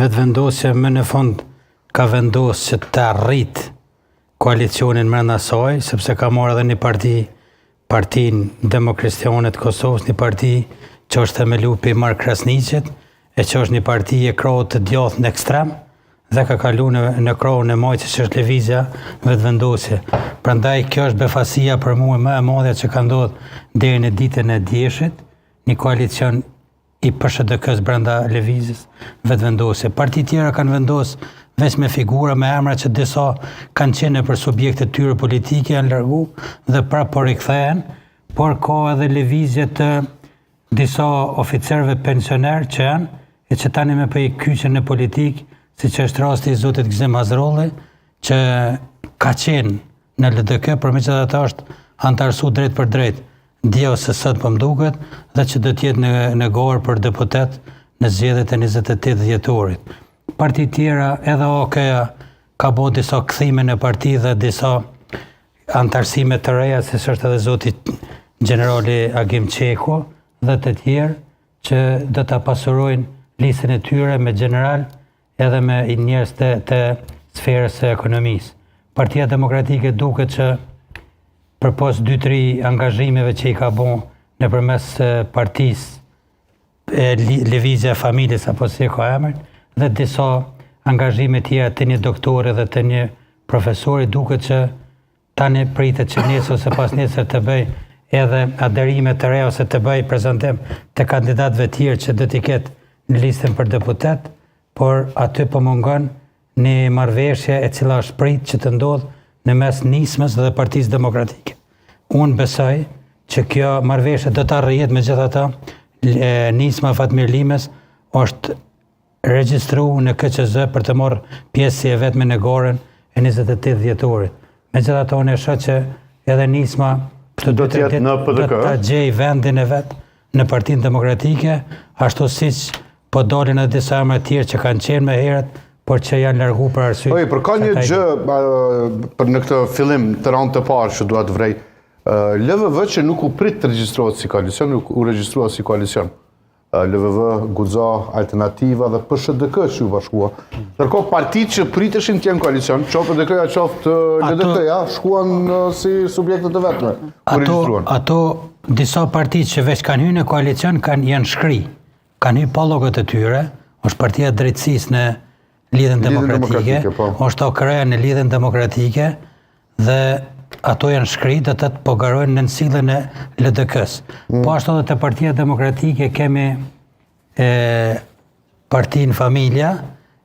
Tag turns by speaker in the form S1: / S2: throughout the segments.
S1: Vetëvendosja më në fund ka vendosë që të arrit koalicionin mbrenda saj, sepse ka marrë edhe një partinë Demokristjane të Kosovës, një parti që është themelu për Mark Krasniqit, e që është një parti e krahut të djathtë në ekstrem, dhe ka kalu në krahun e majtë që është lëvizja vetëvendosje. Prandaj kjo është befasia për mua më e madhe që ka ndodhur deri në ditën e djeshit, një koalicion i PSHDK-s brenda lëvizjes vetëvendosje. Parti tjera kanë vendosur veç me figura, me emra që disa kanë qenë për subjekte tyre politike, janë largu dhe prapë po rikthehen, por ka edhe lëvizje të disa oficerëve pensioner që janë, e që tani me për i kyqen në politikë, si që është rasti i zotit Gzim Hazrolli, që ka qenë në LDK, për me që dhe ta është antarësu drejt për drejt, dje ose sot për mduket, dhe që do tjetë në gorë për deputet në zgjedhjet e 28 dhjetorit. Parti tjera, edhe OKEA, ka bo disa kthime në parti dhe disa antarësime të reja, si është edhe zotit generali Agim Qeko, dhe të tjerë, që do të pasurojnë listën e tyre me general edhe me njerëz të sferës së ekonomisë. Partia Demokratike duket që përpos 2-3 angazhimeve që i ka bo nëpërmes partisë Lëvizja e Familjes, apo si e ka emrin, dhe disa angazhime tjera të një doktori dhe të një profesori, duket që tani pritet që nesër ose pas nesër të bëj edhe aderime të reja ose të bëj prezantim të kandidatëve tjerë që do t'i ketë në listën për deputet, por aty po mungon një marrëveshje e cila është prit që të ndodhë në mes nismës dhe Partisë Demokratike. Unë besoj që kjo marrëveshje do të arrihet, megjithatë nisma Fatmir Limes është regjistru në KQZ për të marrë pjesë e vetme në gorën e 28 dhjetorit. Megjithatë unë e shoh që edhe nisma
S2: do të
S1: gjej vendin e vet në Partinë Demokratike, ashtu siç po dalin edhe disa emra tjerë që kanë qenë më herët, por që janë largu për arsye.
S2: Por ka një gjë për në këtë fillim të raund të parë që dua të vrej. LVV që nuk u prit të regjistrohet si koalicion, nuk u regjistrua si koalicion. LVV, Guxa, Alternativa dhe PSHDK që u bashkua. Ndërkohë partitë që priteshin të jenë koalicion, qoftë PDK-ja, qoftë LDK-ja, shkuan si subjekte të vetme.
S1: Ato disa partitë që veç kanë hyrë në koalicion janë shkri. Kanë hyrë pa llogot e tyre, është Partia e Drejtësisë në Lidhjen Demokratike, është OKRE në Lidhjen Demokratike dhe ato janë shkri dhe të po garojnë në nësillën e LDK-s. Po ashtu edhe të Partia Demokratike kemi Partinë Familja,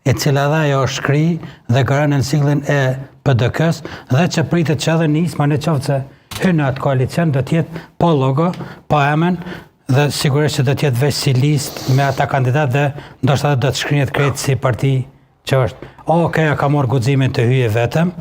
S1: e cila dhe ajo është shkri dhe garojnë në nësillën e PDK-s, dhe që pritet që edhe nisma në qoftë se hynë në atë koalicion do tjetë pa logo, pa emën, dhe sigurisht që do tjetë veç si listë me ata kandidat dhe ndoshta do të shkrihet krejt si parti që është. OKEA ka marrë guximin të hyjë vetëm.